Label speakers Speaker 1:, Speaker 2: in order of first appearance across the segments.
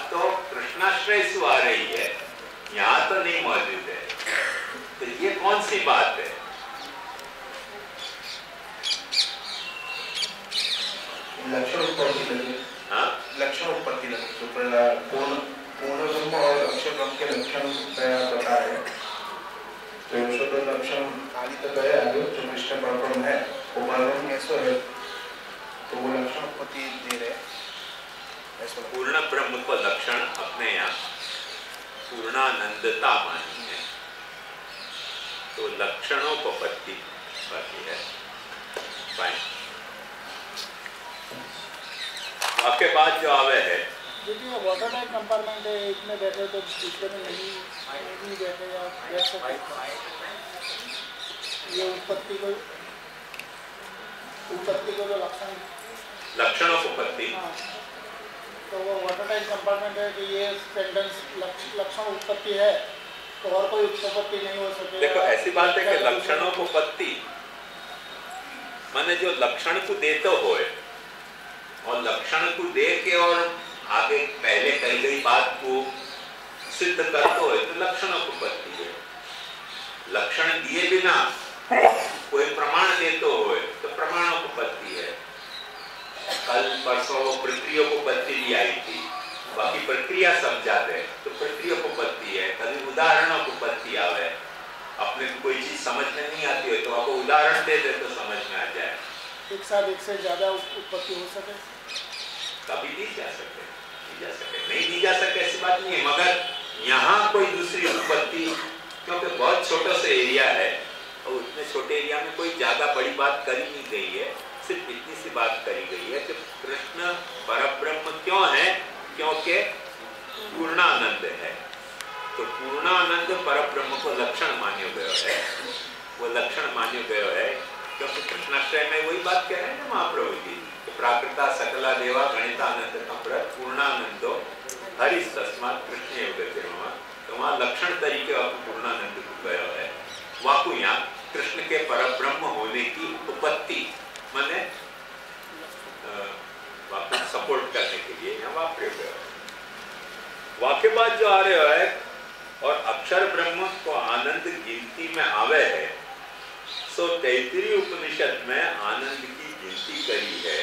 Speaker 1: बात तो कृष्णाश्रय से आ रही है, यहाँ तो नहीं मौजूद है। तो ये कौन सी बात है?
Speaker 2: लक्षण उत्पत्ति लगे।
Speaker 1: हाँ,
Speaker 2: लक्षण उत्पत्ति लगे तो पूर्ण ब्रह्म और अक्षर ब्रह्म के लक्षण बताए। तो यशोद लक्षण आदि तक है, आगे जो कृष्ण परब्रह्म है वो परब्रह्म ऐसा है, तो वो लक्षण उत्पत्ति दे रहे।
Speaker 1: पूर्ण ब्रह्म को लक्षण अपने यहाँ पूर्णानंदता मानी है, तो लक्षणों को पत्ती बाकी है। आपके बाद जो आवे है,
Speaker 3: देखिए वाटर टैंक कंपार्टमेंट है, एक में बैठे तो दूसरे में नहीं बैठे, या बैठ सकते। ये उत्पत्ति को जो
Speaker 1: लक्षणों को पत्ती,
Speaker 3: हाँ, तो वो वाटर टैंक कंपार्टमेंट है कि ये सेंटेंस लक्षण उत्पत्ति है, तो और कोई उत्पत्ति नहीं हो सके।
Speaker 1: देखो ऐसी बात है कि लक्षणों को पत्ती माने जो लक्षण को देते होए और लक्षण को दे के और आगे पहले कही गई बात को सिद्ध करते हो तो लक्षणों को पत्ती है। लक्षण दिए बिना कोई प्रमाण देते हो तो प्रमाणों को पत्ती है। कल परसों प्रक्रिया को पत्ती भी आई थी, बाकी प्रक्रिया समझाते तो प्रक्रिया को पत्ती है। कभी उदाहरणों को पत्ती आवे, अपने को कोई चीज समझ में नहीं आती है तो आपको उदाहरण दे दे तो समझ में आ जाए।
Speaker 3: एक साथ एक से ज्यादा उत्पत्ति हो सके,
Speaker 1: कभी दी जा सके, नहीं दी जा सके ऐसी बात नहीं है, मगर यहाँ कोई दूसरी उत्पत्ति, क्योंकि बहुत छोटा सा एरिया है और उतने छोटे एरिया में कोई ज्यादा बड़ी बात करी नहीं गई है, सिर्फ इतनी सी बात करी गई है कि कृष्ण परब्रह्म क्यों है, क्योंकि पूर्णानंद है। तो पूर्णानंद परब्रह्म को लक्षण मान्यो गयो है, वो लक्षण मान्यो गयो है क्योंकि कृष्णाश्रय में वही बात कह रहे हैं ना महाप्रभु जी, प्राकृता सकला देवा गणितानंद पूर्णानंदो हरिस तस्मात् कृष्ण एव गतिर्मम। तो वहाँ लक्षण तरीके आपको पूर्णानंद को गया है, वहाँ को यहाँ कृष्ण के परब्रह्म होने की उपपत्ति माने वापस सपोर्ट करने के लिए यहाँ वापरे गया है। वाक्य बाद जो आ रहे है और अक्षर ब्रह्म को आनंद गिनती में आवे है, सो तैतरीय उपनिषद में आनंद की गिनती करी है,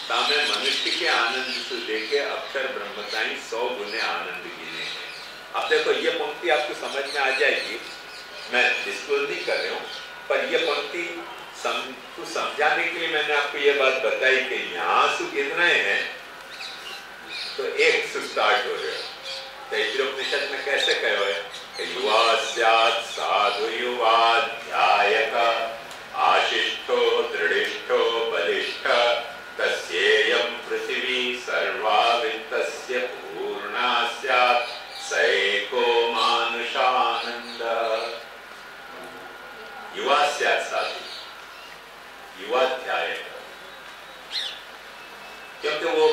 Speaker 1: तामे मनुष्य के आनंद से लेके अक्षर ब्रह्मताई 100 गुने आनंद गिने हैं। अब देखो ये पंक्ति आपको समझ में आ जाएगी, मैं डिस्क्लोज नहीं कर रहा हूँ, पर ये पंक्ति समझाने के लिए मैंने आपको ये बात बताई कि यहाँ से गिन रहे हैं तो एक से स्टार्ट हो रहे हो। तैतरीय उपनिषद में कैसे कहो है कि युवा स्यात् साधु युवाध्यायक आशिष्ठो दृढ़िष्ठो बलिष्ठ तस्येयं पृथिवी सर्वा वित्तस्य पूर्णा स्यात् स एको मानुषानंद। युवा स्यात् साधु युवाध्यायक, क्योंकि वो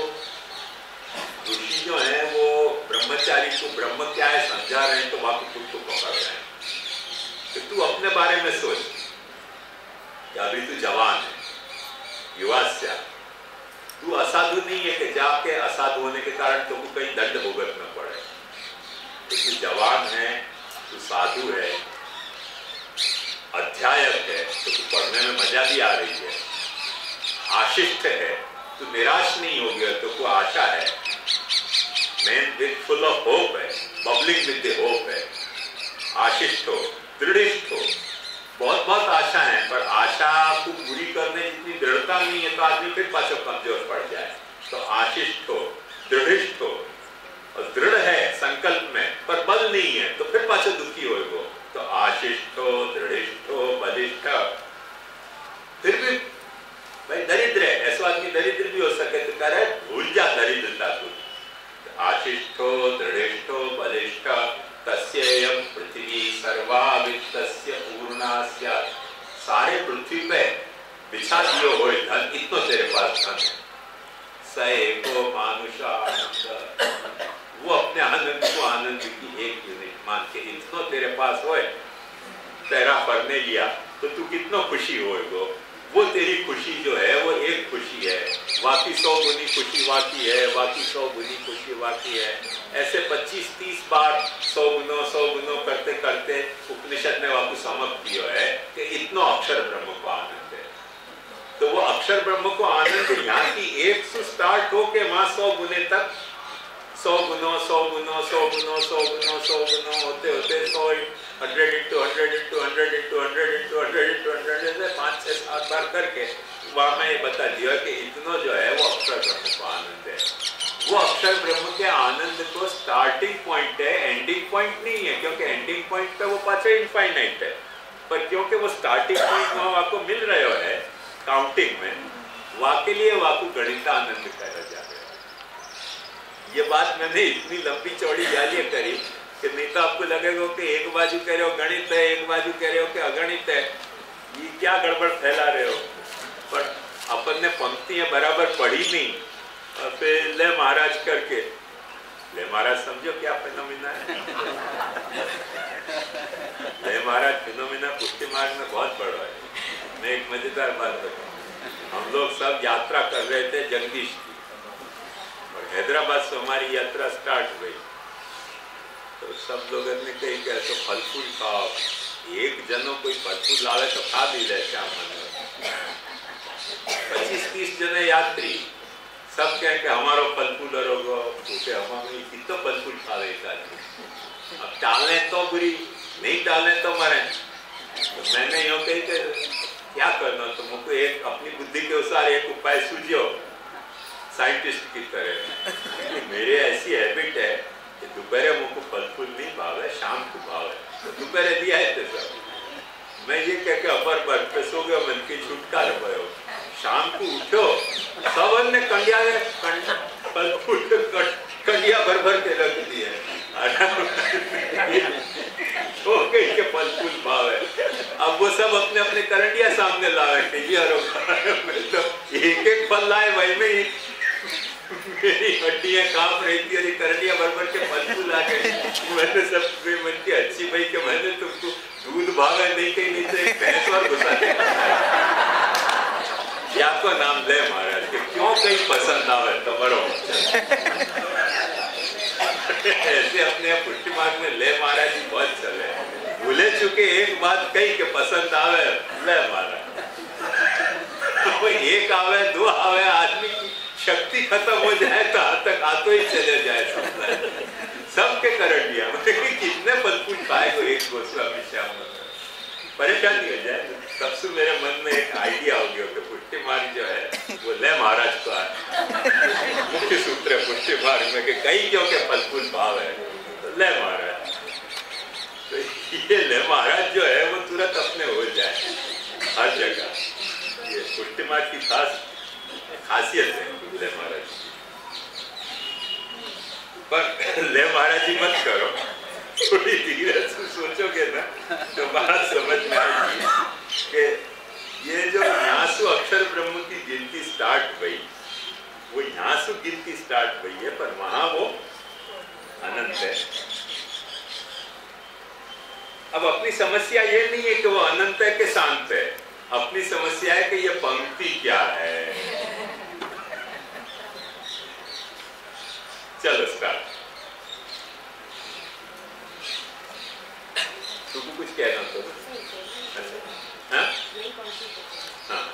Speaker 1: ऋषि जो है वो ब्रह्मचारी को ब्रह्म क्या है समझा रहे हैं तो बाकी खुद को पकड़ रहे हैं कि तू अपने बारे में सोच कि अभी तू जवान है, युवा से तू असाधु नहीं है कि जाके असाधु होने के कारण तुमको कहीं दंड भुगतना पड़े। तो तू जवान है, तू साधु है, अध्यायक है, तो तू पढ़ने में मजा भी आ रही है, आशिष्ट है, तू निराश नहीं हो गया, तो को आशा है, man with full of hope है, बबलिंग विद द होप है, आशिष्ट हो, दृढ़िष्ठ हो, बहुत बहुत आशा है, पर आशा को पूरी करने जितनी दृढ़ता नहीं है तो आदमी फिर पाछो कमजोर पड़ जाए। तो आशिष्ट हो, दृढ़िष्ठ हो, और दृढ़ है संकल्प में पर बल नहीं है तो फिर पाछो दुखी हो वो। तो आशिष्ट हो, दृढ़िष्ठ हो, बलिष्ठ, फिर भी भाई दरिद्र है, ऐसा आदमी दरिद्र भी हो सके तो कह रहे भूल जा दरिद्रता को। आशिष्ट हो, दृढ़िष्ठ हो, बलिष्ठ तस्येयं पृथ्वी सर्वा वित्तस्य पूर्णा स्यात्। सारे पृथ्वी पे बिछा दियो होए धन, इतना तेरे पास धन है, स एको मानुषा आनंद, वो अपने आनंद को आनंद की एक यूनिट मान के इतना तेरे पास होए, तेरा पढ़ने लिया तो तू कितना खुशी होए वो तेरी खुशी जो है वो एक खुशी है, वाकी 100 गुनी खुशी वाकी है, वाकी 100 गुनी खुशी वाकी है। ऐसे 25-30 बार 100 गुणों करते करते उपनिषद ने वाकु समाप्त किया है कि इतना अक्षर ब्रह्म को आनंद है। तो वो अक्षर ब्रह्म को आनंद यहाँ की 1 से स्टार्ट हो के वहां 100 गुने तक 100 गुणों होते होते 100 into 100 5-6-7 बार करके वहां मैं ये बता दिया कि इतना जो है वो अक्षर ब्रह्म को आनंद है। वो अक्षर ब्रह्म के आनंद को स्टार्टिंग पॉइंट है, एंडिंग पॉइंट नहीं है, क्योंकि एंडिंग पॉइंट पे वो पाछे इनफाइनाइट है, पर क्योंकि वो स्टार्टिंग पॉइंट वहां आपको मिल रहे हो है काउंटिंग में, वहां के लिए वाकु गणित आनंद कहा जा रहा है। ये बात मैंने इतनी लंबी चौड़ी जालियां करी कि नहीं तो आपको लगेगा कि एक बाजू कह रहे हो गणित है, एक बाजू कह रहे हो कि अगणित है, ये क्या गड़बड़ फैला रहे हो। पर अपन ने पंक्तियां बराबर पढ़ी नहीं और फिर ले महाराज करके, ले महाराज समझो क्या फिनोमिना है। ले महाराज फिनोमिना पुष्टि मार्ग में बहुत बड़ा है। मैं एक मजेदार बात बताऊं, हम लोग सब यात्रा कर रहे थे जगदीश की और हैदराबाद से हमारी यात्रा स्टार्ट हुई, तो सब लोगों ने कही कि तो फल फूल खाओ, एक जनो कोई फल फूल लावे तो खा भी ले क्या मन 25-30 जने यात्री सब कह के हमारो फल फूल रोगो क्योंकि हमारे कितना फल फूल खा रहे थे। अब टालने तो बुरी, नहीं टालने तो मरे। तो मैंने यूँ कही कि क्या करना, तो मुझको एक अपनी बुद्धि के अनुसार एक उपाय सूझो साइंटिस्ट की तरह। मेरे ऐसी हैबिट है कि दोपहर मुझको फल फूल नहीं भावे, शाम को भावे, तो दोपहर दिया है तो सब मैं ये कह के अपर पर पे सो गया, मन की छुटकार भयो। शाम को उठो सब ने कंडिया फल फूल कंडिया भर भर के रख दिए तो के फल फूल भाव है। अब वो सब अपने अपने करंडिया सामने लाए तो एक एक फल लाए, वही में ही मेरी हड्डियां कांप रही थी, करंडिया भर भर के फल फूल आ गए। मैंने सब मन की अच्छी भाई कि मैंने तुमको दूध भावे नहीं कहीं नहीं तो एक भैंस और घुसा दिया। आपको नाम ले महाराज के क्यों कहीं पसंद आवे तो बड़ो ऐसे अपने पुष्टि मार्ग में ले महाराज जी बहुत चले, भूले चुके एक बात कही के पसंद आवे ले महाराज। तो एक आवे दो आवे, आदमी की शक्ति खत्म हो जाए तो तक आतो ही चले जाए सबके करंट दिया कितने फल फूल खाए को एक गोस्वामी श्याम परेशानी हो जाए। तब से मेरे मन में एक आइडिया हो गया कि पुष्टि मार्ग जो है वो ले महाराज का मुख्य सूत्र है पुष्टि मार्ग में कि कई क्यों के फल फूल भाव है तो ले महाराज। तो ये ले महाराज जो है वो तुरंत अपने हो जाए हर जगह। ये पुष्टि मार्ग की खासियत है ले महाराज। पर ले महाराज जी मत करो, थोड़ी धीरे से सोचोगे ना तो बात समझ में आएगी कि ये जो यहाँ से अक्षर ब्रह्म की गिनती स्टार्ट हुई वो यहाँ से गिनती स्टार्ट हुई है, पर वहां वो अनंत है। अब अपनी समस्या ये नहीं है कि वो अनंत है कि शांत है, अपनी समस्या है कि ये पंक्ति क्या है। चलो स्टार्ट। तुमको कुछ कहना तो हाँ? हाँ।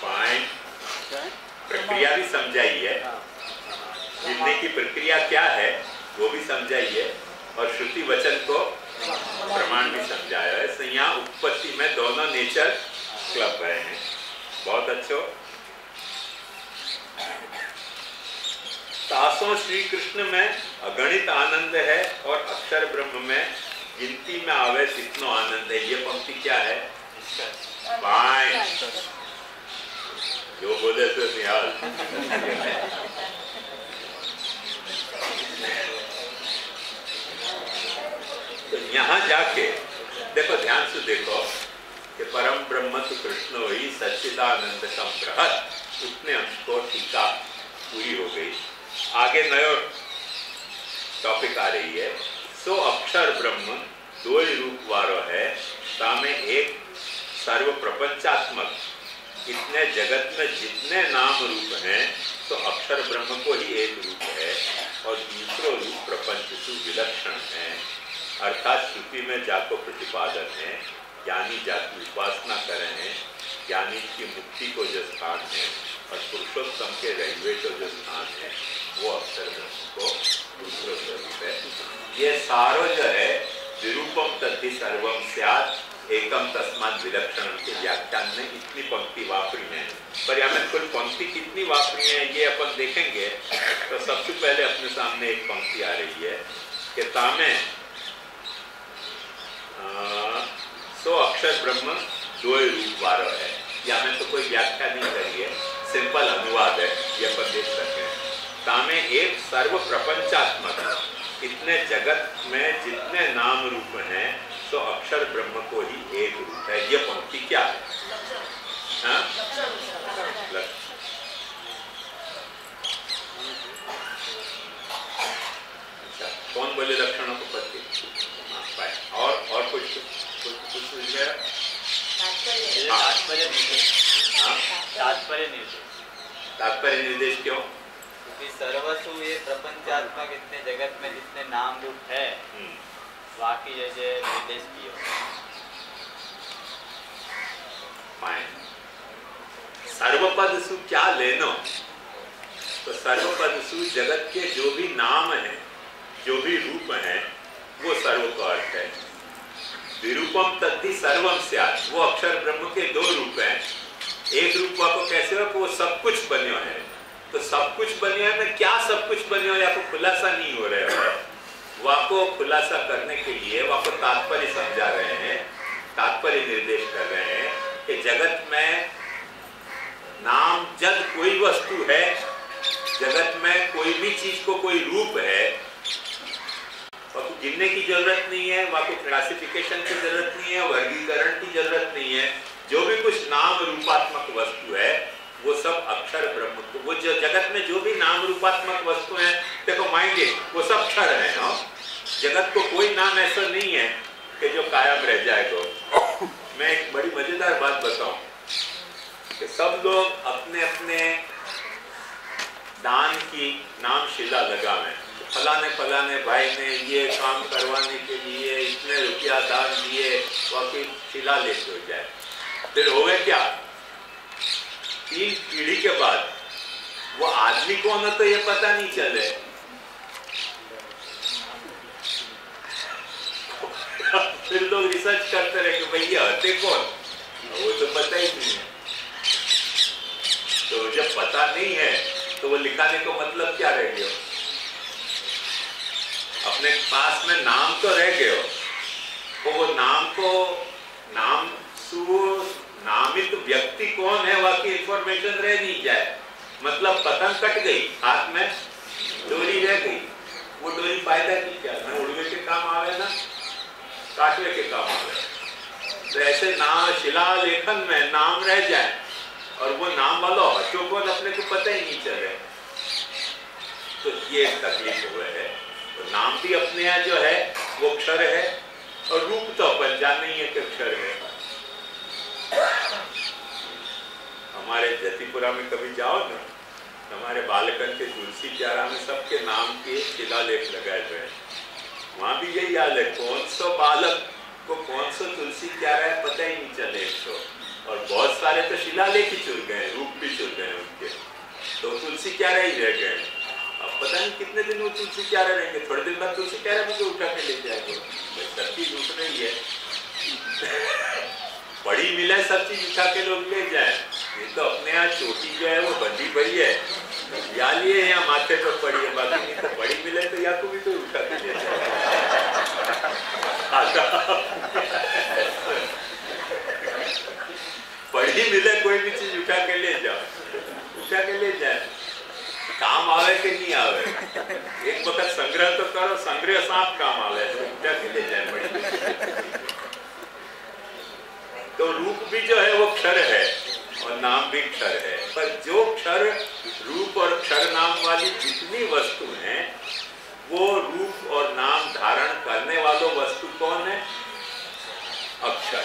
Speaker 1: फाइन, प्रक्रिया भी समझाई है, गिनने की प्रक्रिया क्या है वो भी समझाई है, और श्रुति वचन को प्रमाण भी समझाया है। तो यहाँ उत्पत्ति में दोनों नेचर क्लब रहे हैं, बहुत अच्छो। तासों श्री कृष्ण में अगणित आनंद है और अक्षर ब्रह्म में गिनती में आवे इतना आनंद है। ये पंक्ति क्या है? फाइन, जो बोले तो निहाल। तो यहाँ जाके देखो, ध्यान से देखो कि परम ब्रह्म तो कृष्ण हुई सच्चिदानंद संप्रहत, उतने अंश को टीका पूरी हो गई। आगे नयो टॉपिक आ रही है। सो अक्षर ब्रह्म दो ही रूप वारो है, तामे एक सर्व प्रपंचात्मक। इतने जगत में जितने नाम रूप हैं तो अक्षर ब्रह्म को ही एक रूप है और दूसरो रूप प्रपंच से विलक्षण है। अर्थात श्रुति में जाको प्रतिपादन है, ज्ञानी जाकी उपासना करें हैं, ज्ञानी की मुक्ति को जो स्थान है और पुरुषोत्तम के रहिवे को जो स्थान है वो अक्षर ब्रह्म को दूसरो स्वरूप है। ये सारो जो है विरूपम तद्धि सर्वम स्यात् एकम तस्मात् विलक्षण के व्याख्यान में इतनी पंक्ति वापरी है, पर यहाँ में कुल पंक्ति कितनी वापरी है ये अपन देखेंगे। तो सबसे पहले अपने सामने एक पंक्ति आ रही है कि तामे सो अक्षर ब्रह्म दो ही रूप वारो है। यहाँ में तो कोई व्याख्या नहीं करी है, सिंपल अनुवाद है, ये अपन देख सकते हैं। तामे एक सर्व प्रपंचात्मक, इतने जगत में जितने नाम रूप हैं तो अक्षर ब्रह्म को ही एक रूप है। ये पंक्ति क्या है? हाँ? अच्छा, कौन बोले लक्षणों को पत्ती? और कुछ गया? तात्पर्य निर्देश क्यों?
Speaker 4: क्योंकि सर्वस्व ये प्रपंचात्मक इतने जगत में जितने नाम रूप है बाकी जैसे निर्देश किए।
Speaker 1: सर्वपद सु क्या लेनो? तो सर्वपद सु जगत के जो भी नाम है, जो भी रूप है, वो सर्व का अर्थ है। विरूपम तद्धि सर्वम स्यात्, वो अक्षर ब्रह्म के दो रूप हैं। एक रूप आपको कैसे हो? वो सब कुछ बन्यो है। तो सब कुछ बन्यो है में क्या सब कुछ बन्यो है आपको खुलासा नहीं हो रहा है। वाको खुलासा करने के लिए वाको तात्पर्य समझा रहे हैं, तात्पर्य निर्देश कर रहे हैं कि जगत में नाम जब कोई वस्तु है, जगत में कोई भी चीज को कोई रूप है, वाको गिनने की जरूरत नहीं है, वाको क्लासिफिकेशन की जरूरत नहीं है, वर्गीकरण की जरूरत नहीं है। जो भी कुछ नाम रूपात्मक वस्तु है वो सब अक्षर ब्रह्म को, वो जो जगत में जो भी नाम रूपात्मक वस्तु है, देखो माइंड वो सब क्षर है ना। जगत को कोई नाम ऐसा नहीं है कि जो कायम रह जाएगा। मैं एक बड़ी मजेदार बात बताऊं कि सब लोग अपने अपने दान की नाम शिला लगावें। फलाने भाई ने ये काम करवाने के लिए इतने रुपया दान दिए, वाकई शिला लेके हो जाए। फिर होवे क्या? 3 पीढ़ी के बाद वो आदमी कौन है तो ये पता नहीं चले। फिर लोग रिसर्च करते रहे कि भैया हते कौन, वो तो पता ही नहीं है। तो जब पता नहीं है तो वो लिखाने का मतलब क्या रह गया? अपने पास में नाम तो रह गए हो, तो वो नाम को नामित व्यक्ति कौन है वाकी इंफॉर्मेशन रह नहीं जाए। मतलब पतंग कट गई, हाथ में डोरी रह गई, वो डोरी फायदा की क्या? ना उड़वे के काम आवे ना काटवे के काम आवे। तो ऐसे नाम शिला लेखन में नाम रह जाए और वो नाम वाला बच्चों को अपने को पता ही नहीं चले, तो ये तकलीफ हुआ है। तो नाम भी अपने यहाँ जो है वो अक्षर है और रूप तो अपन जान नहीं है कि अक्षर है। हमारे जतिपुरा में कभी जाओ ना, हमारे बालकन के तुलसी प्यारा में सबके नाम के शिलालेख लगाए हुए हैं। वहां भी यही हाल है, कौन सा बालक को कौन सा तुलसी प्यारा है पता ही नहीं चले। और बहुत सारे तो शिलालेख ही चुन गए, रूप भी चुन गए उनके, तो तुलसी प्यारा ही रह गए। अब पता नहीं कितने दिन वो तुलसी प्यारा रहेंगे, थोड़े दिन बाद तुलसी प्यारा मुझे उठा के ले जाएंगे। सब चीज उठ रही है, बड़ी मिले सब चीज उठा के लोग ले जाए। ये तो अपने यहाँ चोटी जो है वो बंदी पड़ी है, या लिए या माथे पर पड़ी है, बाकी नहीं तो बड़ी मिले तो या को भी तो उठा के ले जाए। बड़ी मिले कोई भी चीज उठा के ले जाओ, उठा के ले जाए, काम आवे कि नहीं आवे। एक वक्त संग्रह तो करो, संग्रह सांप काम आवे, तो उठा के ले जाए बड़ी। तो रूप भी जो है वो क्षर है और नाम भी क्षर है, पर जो क्षर रूप और क्षर नाम वाली जितनी वस्तु हैं वो रूप और नाम धारण करने वालों वस्तु कौन है? अक्षर।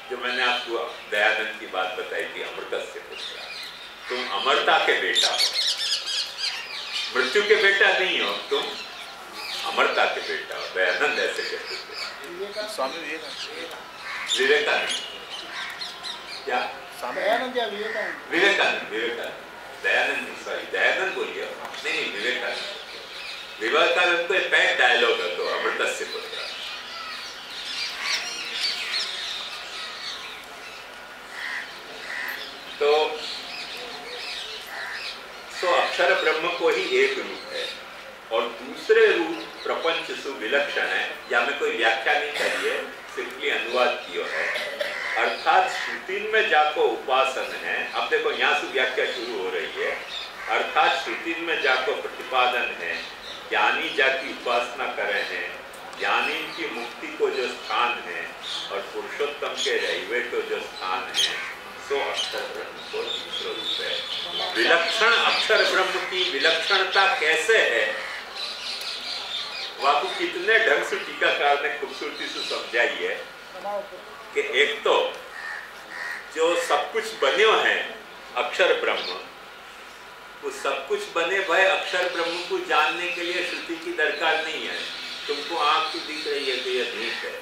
Speaker 1: जो मैंने आपको दयानंद की बात बताई थी, अमृतस्य पुत्र, तुम अमरता के बेटा हो, मृत्यु के बेटा नहीं हो, तुम अमरता के बेटा हो। दयानंद ऐसे कहते थे।
Speaker 2: स्वामी
Speaker 1: विवेकानंद क्या?
Speaker 3: दयानंद या विवेकानंद?
Speaker 1: विवेकानंद दयानंद नहीं, सॉरी दयानंद बोलिए, नहीं विवेकानंद। विवेकानंद को एक पैक डायलॉग है तो अमृतस्य पुत्र। तो अक्षर ब्रह्म को ही एक रूप है और दूसरे रूप प्रपंच सुविलक्षण है। या में कोई व्याख्या नहीं करी है, सिंपली अनुवाद किया है। अर्थात श्रुति में जाको उपासन है। अब देखो यहाँ से व्याख्या शुरू हो रही है। अर्थात श्रुति में जाको प्रतिपादन है, ज्ञानी जाकी उपासना करे हैं, ज्ञानी की मुक्ति को जो स्थान है और पुरुषोत्तम के रहवे को जो स्थान है, तो अक्षर ब्रह्म को दूसरा रूप है। विलक्षण अक्षर ब्रह्म की विलक्षणता कैसे है? वाकु कितने ढंग से टीकाकार ने खूबसूरती से समझाई है कि एक तो जो सब कुछ बने हैं अक्षर ब्रह्म, वो सब कुछ बने भय अक्षर ब्रह्म को जानने के लिए श्रुति की दरकार नहीं है। तुमको आंख से दिख रही है कि ये धूप है,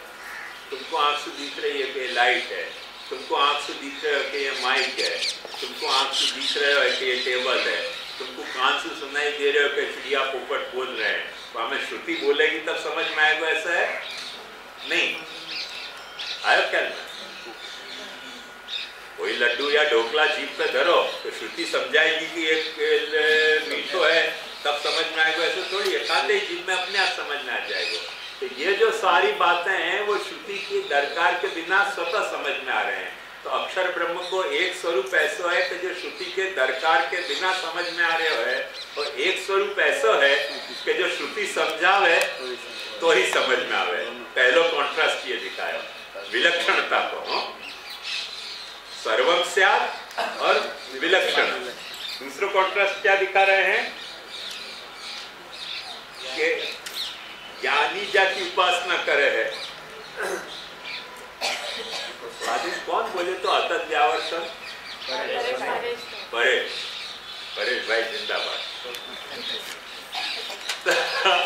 Speaker 1: तुमको आंख से दिख रही है कि लाइट है, तुमको आंख से दिख रहा है कि ये माइक है, तुमको आंख से दिख रहा है कि ये टेबल है, तुमको कान से सुनाई दे रहे हो कि चिड़िया पोपट बोल रहे हैं। तो हमें श्रुति बोलेगी तब समझ में आएगा, ऐसा है नहीं। आयो क्या? कोई लड्डू या ढोकला जीभ पे धरो तो श्रुति समझाएगी कि एक मीठो है, तब समझ में आएगा, ऐसा थोड़ी है। खाते ही जीभ में अपने आप समझ में आ जाएगा। तो ये जो सारी बातें हैं वो श्रुति की दरकार के बिना स्वतः समझ में आ रहे हैं। तो अक्षर ब्रह्म को एक स्वरूप ऐसा है कि जो श्रुति के दरकार के बिना समझ में आ रहे हो है, और एक स्वरूप ऐसा है कि जो श्रुति समझावे तो ही समझ में आवे। पहलो कॉन्ट्रास्ट ये दिखाया विलक्षणता को, सर्वम स्यात् और विलक्षण। दूसरा कॉन्ट्रास्ट क्या दिखा रहे हैं कि ज्ञानी जाकी उपासना करे है। कौन बोले तो अतत व्यावर्तन? परेश भाई जिंदाबाद।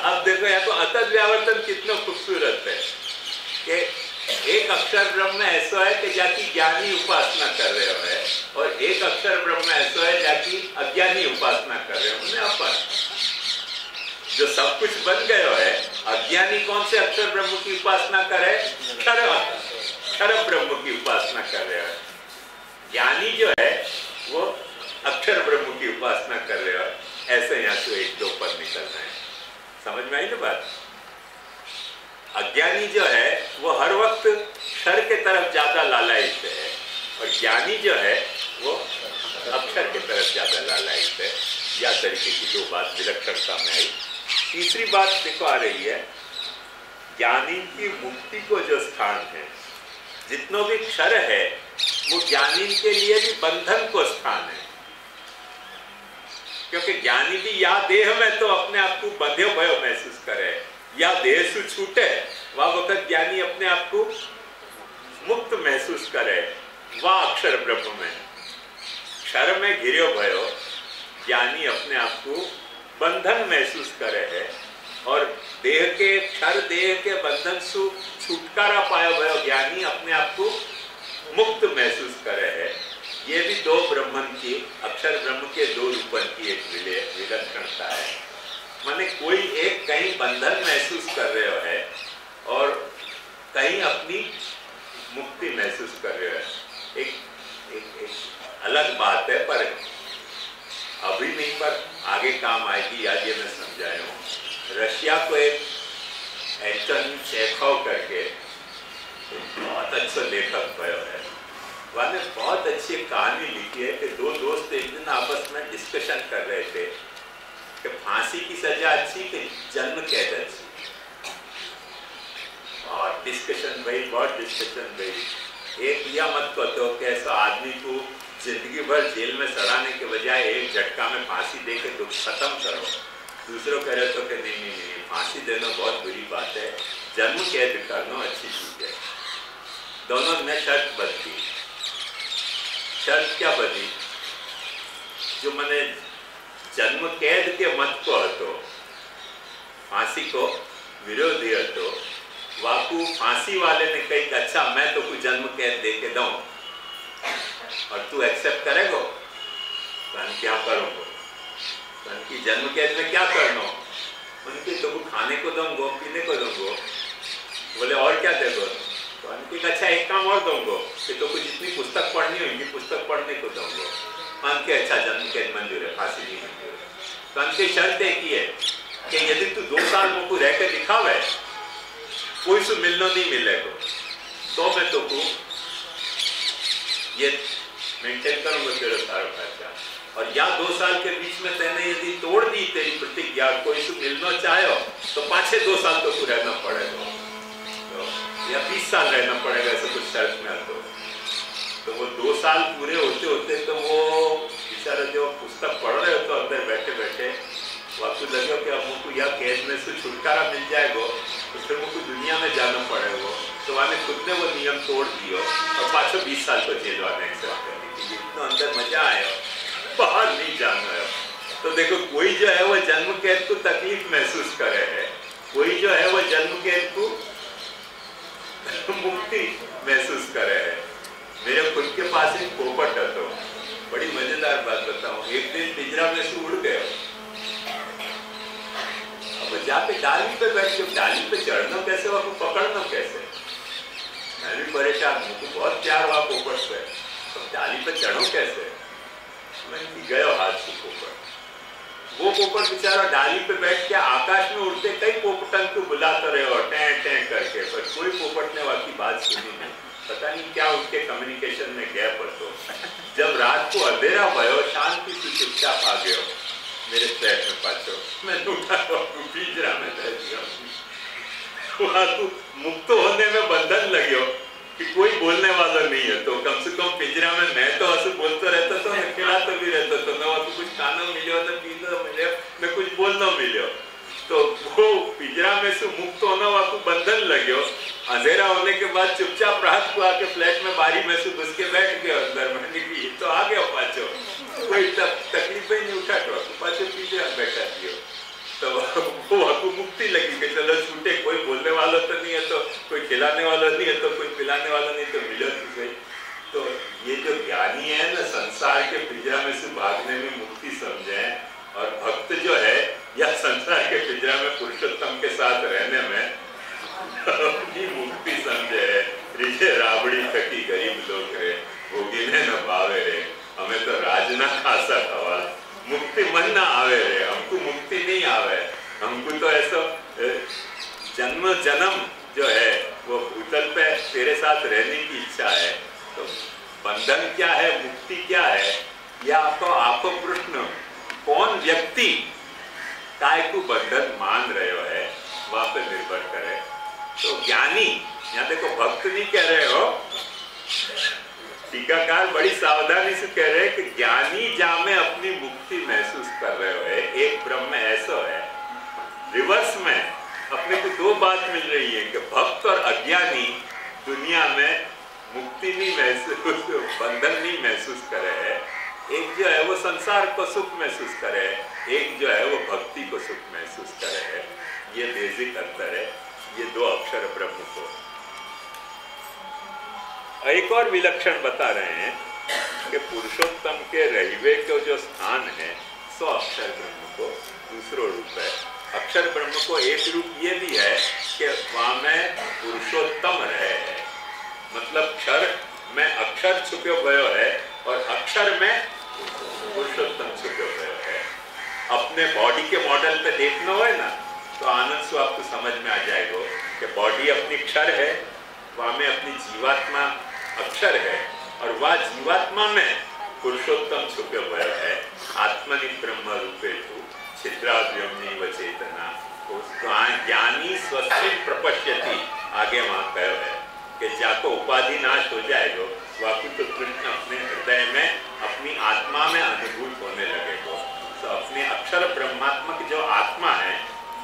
Speaker 1: अब देखो यहाँ तो अतत व्यावर्तन कितना खूबसूरत है कि एक अक्षर ब्रह्म ऐसा है कि जाकी ज्ञानी उपासना कर रहे हो, और एक अक्षर ब्रह्म ऐसा है जाकी अज्ञानी उपासना कर रहे हो। उन्हें अपन जो सब कुछ बन गए है, अज्ञानी कौन से अक्षर ब्रह्म की उपासना करे? क्षर ब्रह्म की उपासना कर रहे हो। ज्ञानी जो है वो अक्षर ब्रह्म की उपासना कर रहे हो। ऐसे यहाँ से एक दो पद निकलना है। समझ में आई ना बात? अज्ञानी जो है वो हर वक्त क्षर के तरफ ज्यादा लालायित है, और ज्ञानी जो है वो अक्षर के तरफ ज्यादा लालायित है। या तरीके की दो बात विलक्षणता में आई। तीसरी बात देखो आ रही है, ज्ञानी की मुक्ति को जो स्थान है, जितनों भी क्षर है वो ज्ञानी के लिए भी बंधन को स्थान है। क्योंकि ज्ञानी भी या देह में तो अपने आप को बंधे भयो महसूस करे, या देह से छूटे, वह वक्त ज्ञानी अपने आप को मुक्त महसूस करे। वह अक्षर ब्रह्म में क्षर में घिरे भयो ज्ञानी अपने आप को बंधन महसूस करे है, और देह के क्षर देह के बंधन से छुटकारा पाया भयो ज्ञानी अपने आप को मुक्त महसूस करे है। ये भी दो ब्रह्मन की, अक्षर ब्रह्म के दो रूपन की एक विलक्षणता है। माने कोई एक कहीं बंधन महसूस कर रहे हो है और कहीं अपनी मुक्ति महसूस कर रहे हो। एक अलग बात है, पर अभी नहीं, पर आगे काम आएगी। आज ये मैं समझाया हूँ। रशिया को एक एंटोन चेखोव करके बहुत अच्छा लेखक भयो है, वाले बहुत अच्छी कहानी लिखी है कि दो दोस्त एक दिन आपस में डिस्कशन कर रहे थे कि फांसी की सजा अच्छी कि जन्म कैद अच्छी। बहुत डिस्कशन भाई। एक यह मत कहते कि ऐसा आदमी को जिंदगी भर जेल में सड़ाने के बजाय एक झटका में फांसी दे के दुख खत्म करो। दूसरों कह रहे तो कि नहीं, फांसी देना बहुत बुरी बात है, जन्म कैद करना अच्छी चीज है। दोनों ने शर्त बदली। शर्त क्या बदली? जो मैंने जन्म कैद के मत को हतो, फांसी को विरोधी हतो, वाकू फांसी वाले ने कही कि अच्छा मैं तो कुछ जन्म कैद दे के दूं और तू एक्सेप्ट करेगो? क्या करोगे? कि जन्म कैद में क्या करना? उनके तो खाने को दूंगो, पीने को दूंगो। बोले और क्या देगो? तो उनके अच्छा एक काम और दूंगो कि तो कुछ जितनी पुस्तक पढ़नी होगी पुस्तक पढ़ने को दूंगो। उनके अच्छा जन्म कैद मंजूर है, फांसी नहीं मंजूर है। तो उनकी शर्त एक ही है कि यदि तू 2 साल मुझको रह के दिखावे, कोई से मिलना नहीं मिलेगा, तो मैं तो को ये मेंटेन करूंगा तेरा सारा खर्चा। और या 2 साल के बीच में तेने यदि तोड़ दी तेरी प्रतिज्ञा, कोई से मिलना चाहो तो पाछे 2 साल तो को रहना पड़ेगा, तो या 20 साल रहना पड़ेगा, ऐसे कुछ शर्त में तो वो 2 साल पूरे होते होते तो वो बेचारा जो पुस्तक पढ़ रहे हो तो अंदर बैठे बैठे आपको लगे कि अब मुझको या कैद में से छुटकारा मिल जाएगा तो फिर मुझको दुनिया में जाना पड़ेगा। तो मैंने खुद ने वो नियम तोड़ दियो और 520 साल को जेल वाले सेवा करने की, इतना अंदर मजा आया, बाहर नहीं जाना है। तो देखो कोई जो है वो जन्म कैद को तकलीफ महसूस करे है, कोई जो है वो जन्म कैद को मुक्ति महसूस करे है। मेरे खुद के पास एक पोपट है, तो बड़ी मजेदार बात बताऊं। एक दिन पिंजरा में से उड़ गया, अब जाके डाली पे बैठ के डाली पे चढ़ना कैसे, वहां को पकड़ना कैसे? मैं भी परेशान हूँ, तो बहुत प्यार हुआ पोपट पे, तो डाली पे चढ़ो कैसे? मैं गया हाथ से पोपट, वो पोपट बेचारा डाली पे बैठ के आकाश में उड़ते कई पोपटन को बुलाते रहे और टें टें करके, पर कोई पोपट ने वहां की बात सुनी नहीं। पता नहीं क्या उनके कम्युनिकेशन में गैप हो। तो जब रात को अंधेरा भयो, शांति से चुपचाप आ गयो मेरे फ्लैट में पाछो, मैं उठा पिंजरा में रह दिया। मुक्त होने में बंधन लगे कि कोई बोलने वाला नहीं है, तो कम से कम पिंजरा में मैं तो ऐसे बोलता रहता था, मैं खिलाता भी रहता था, मैं तो कुछ खाना मिले ना पीना मिले, मैं कुछ बोलना मिले, तो वो पिंजरा में से मुक्त होना आपको बंधन लगे। अंधेरा होने के बाद चुपचाप रात को आके फ्लैट में बारी में से घुस के बैठ गया अंदर, मैंने की तो आ गया पाछो, कोई तकलीफ ही नहीं उठा, तो पाछो पिंजरा बैठा दियो। तो वो आपको मुक्ति लगी कि चलो छूटे, कोई बोलने वाला तो नहीं है, तो कोई खिलाने वाला नहीं है, तो कोई पिलाने वाला नहीं, तो मिलो तो सही। तो ये जो ज्ञानी है ना, संसार के पिंजरा में से भागने में मुक्ति समझे, और भक्त जो है या संसार के पिंजरा में पुरुषोत्तम के साथ रहने में अपनी मुक्ति समझे। रिजे राबड़ी थकी गरीब लोग रे, भोगी ने न पावे रे, हमें तो राजना खासा खवा, मुक्ति मन ना आवे रे, हमको मुक्ति नहीं आवे, हमको तो ऐसा जन्म जन्म जो है वो भूतल पे तेरे साथ रहने की इच्छा है। तो बंधन क्या है, मुक्ति क्या है, या आपको प्रश्न कौन व्यक्ति काय को बंधन मान रहे हो है वहां पे निर्भर करे। तो ज्ञानी, यहाँ देखो भक्त नहीं कह रहे हो, टीकाकार बड़ी सावधानी से कह रहे हैं कि ज्ञानी जामे अपनी मुक्ति महसूस कर रहे हो है, एक ब्रह्म ऐसा है। रिवर्स में अपने को 2 बात मिल रही है कि भक्त और अज्ञानी दुनिया में मुक्ति नहीं महसूस, बंधन नहीं महसूस करे है। एक जो है वो संसार को सुख महसूस करे, एक जो है वो भक्ति को सुख महसूस करे है। ये बेसिक अंतर है, ये 2 अक्षर ब्रह्म को। एक और विलक्षण बता रहे हैं कि पुरुषोत्तम के रहिवे को जो स्थान है सो अक्षर ब्रह्म को दूसरो रूप है। अक्षर ब्रह्म को एक रूप ये भी है कि वहां में पुरुषोत्तम रहे है, मतलब क्षर में अक्षर छुपे भयो है और अक्षर में पुरुषोत्तम छुपे भयो है। अपने बॉडी के मॉडल पे देखना हो ना तो आनंद से आपको समझ में आ जाएगा कि बॉडी अपनी क्षर है, वहां में अपनी जीवात्मा अक्षर है, और वह जीवात्मा में पुरुषोत्तम छुपे हुए है। आत्मनि ब्रह्म रूपेषु छिद्राव्योम्नि चेतना। ज्ञानी स्वस्मिन् प्रपश्यति, आगे वहां कहो है कि जाको उपाधि नाश हो जाएगा वाकु तो कृष्ण अपने हृदय में अपनी आत्मा में अनुभूत होने लगेगा। तो अपने अक्षर ब्रह्मात्मक जो आत्मा है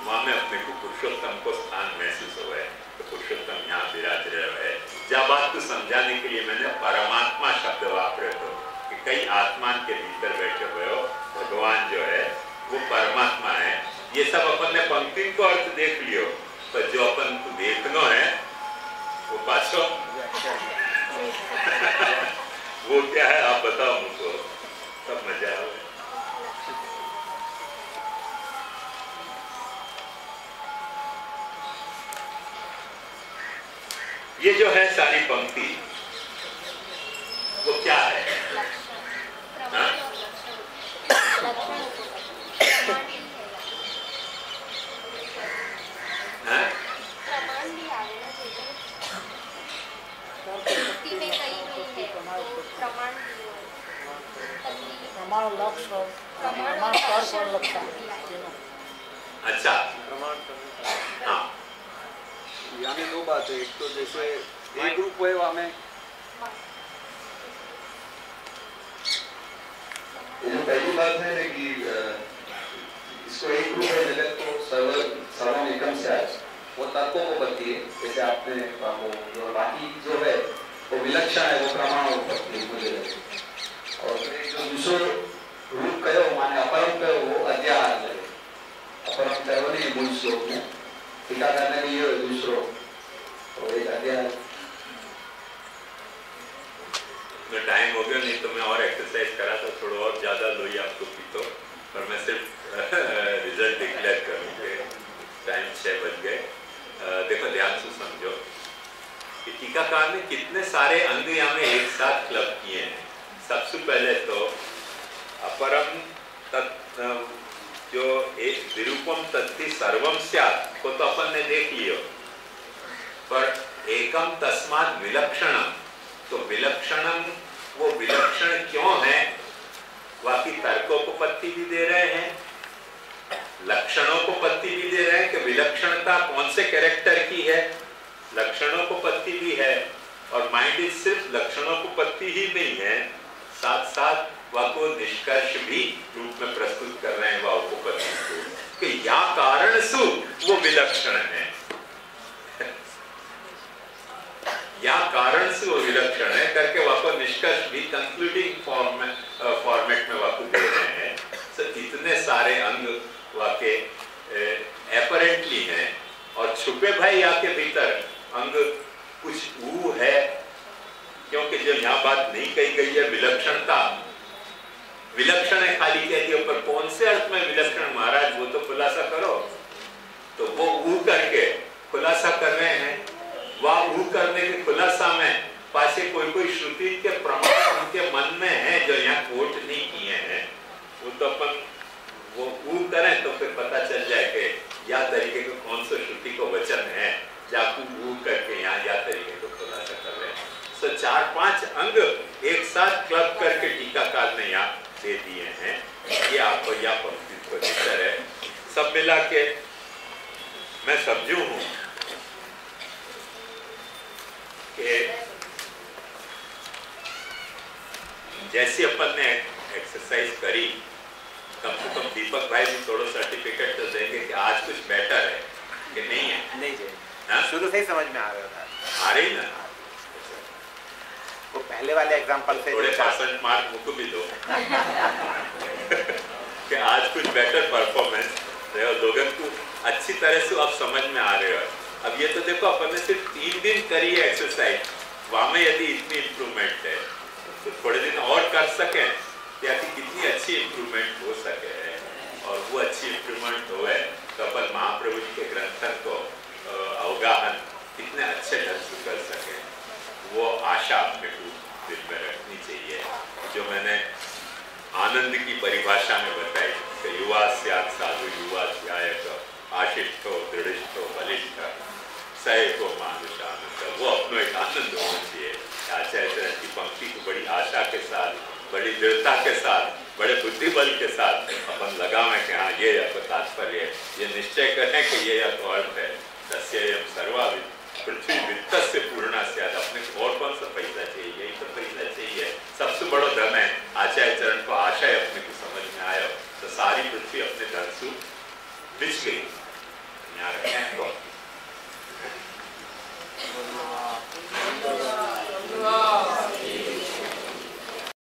Speaker 1: वहां में अपने को पुरुषोत्तम को स्थान महसूस हुआ है, तो पुरुषोत्तम यहाँ विराज रहे है। जब बात को समझाने के लिए मैंने परमात्मा शब्द वापरे तो कि कई आत्मान के भीतर बैठे हुए हो, भगवान जो है वो परमात्मा है। ये सब अपन ने पंक्ति को अर्थ देख लियो, पर जो अपन को देखना है वो पाछो वो क्या है आप बताओ मुझको, सब मजा आवे। ये जो है सारी पंक्ति वो क्या है? हाँ? हाँ?
Speaker 3: प्रमाण लक्ष्य प्रमाण कर लगता है।
Speaker 1: अच्छा, हाँ,
Speaker 5: यानी दो बात है, एक तो जैसे एक ग्रुप है वहाँ में
Speaker 6: जो पहली बात है कि इसको एक ग्रुप है जगत को सर्वम एकम से आए, वो तत्वों को बनती है। जैसे आपने वो जो बाकी जो है वो विलक्षण है, वो प्रमाण उपत्ति मुझे लगे। और जो दूसरो रूप कहो माने अपरम कहो वो अध्याहार लगे। अपरम कहो नहीं मूल श्लोक में टीका करने में ये दूसरो और एक अध्याहार।
Speaker 1: तो टाइम हो गया, नहीं तो मैं और एक्सरसाइज करा था, थोड़ा और ज्यादा लोई आपको पी तो, पर मैं सिर्फ रिजल्ट डिक्लेयर करूँगे। टाइम 6 बज गए। देखो ध्यान से समझो कि टीकाकार ने कितने सारे अंग यहाँ में एक साथ क्लब किए हैं। सबसे पहले तो अपरम तत् जो एक विरूपम तत्ति सर्वम स्यात् को तो अपन ने देख लियो, पर एकम तस्मात् विलक्षणम, तो विलक्षणम वो विलक्षण क्यों है, बाकी तर्कों को पत्ती भी दे रहे हैं, लक्षणों को पत्ती भी दे रहे हैं कि विलक्षणता कौन से कैरेक्टर की है, लक्षणों को पत्ती भी है। और माइंड इज सिर्फ लक्षणों को पत्ती ही नहीं है, साथ साथ वह को निष्कर्ष भी रूप में प्रस्तुत कर रहे हैं वह उपपत्ति को कि या कारण सु वो विलक्षण है, या कारण से वो विलक्षण है करके वह को निष्कर्ष भी कंक्लूडिंग फॉर्मेट में वह को दे रहे हैं। तो इतने सारे अंग वाके एपरेंटली हैं, और छुपे भाई या के भीतर अंग कुछ वो है, क्योंकि जो यहाँ बात नहीं कही गई है विलक्षणता, विलक्षण है खाली कह दिया, पर कौन से अर्थ में विलक्षण महाराज वो तो खुलासा करो। तो वो ऊ करके खुलासा कर रहे हैं, वह ऊ करने के खुलासा में पासे कोई कोई श्रुति के प्रमाण उनके मन में है जो यहाँ कोट नहीं किए हैं, वो तो अपन वो ऊ करें तो फिर पता चल जाए कि या तरीके को कौन सा श्रुति को वचन है जाकू ऊ करके यहाँ या तरीके को खुलासा कर रहे हैं। तो 4-5 अंग एक साथ क्लब करके टीकाकार ने यहाँ दे दिए हैं। ये आपको या पंक्ति को दिक्कत है, सब मिला के मैं समझू हूँ कि जैसे अपन ने एक्सरसाइज करी, कम से कम दीपक भाई भी थोड़ा सर्टिफिकेट तो देंगे कि आज कुछ बेटर है कि नहीं है।
Speaker 7: नहीं जी,
Speaker 1: हाँ?
Speaker 7: शुरू से ही समझ में आ रहा था।
Speaker 1: आ रही ना,
Speaker 7: वो पहले वाले एग्जांपल से
Speaker 1: थोड़े 5% मार्क मुझको भी दो कि आज कुछ बेटर परफॉर्मेंस रहे, लोगों को अच्छी तरह से आप समझ में आ रहे हो। अब ये तो देखो अपन ने सिर्फ 3 दिन करी है एक्सरसाइज, वहां में यदि इतनी इम्प्रूवमेंट है तो थोड़े दिन और कर सकें या कि कितनी अच्छी इम्प्रूवमेंट हो सके है, और वो अच्छी इम्प्रूवमेंट हो तो अपन महाप्रभु जी के ग्रंथन को अवगाहन कितने अच्छे ढंग से कर सके, वो आशा अपने को दिल में रखनी चाहिए। जो मैंने आनंद की परिभाषा में बताई कि युवा स्यात् साधु युवा ध्यायक आशिष्टो दृढ़िष्टो बलिष्ठ सएको मानुष आनंद, वो अपना एक आनंद होना चाहिए। आचार्य की पंक्ति को बड़ी आशा के साथ, बड़ी दृढ़ता के साथ, बड़े बुद्धि बल के साथ अपन लगावे कि हाँ ये तात्पर्य है, ये निश्चय करें कि ये अर्थ है। तस्ययं सर्वाविद पृथ्वी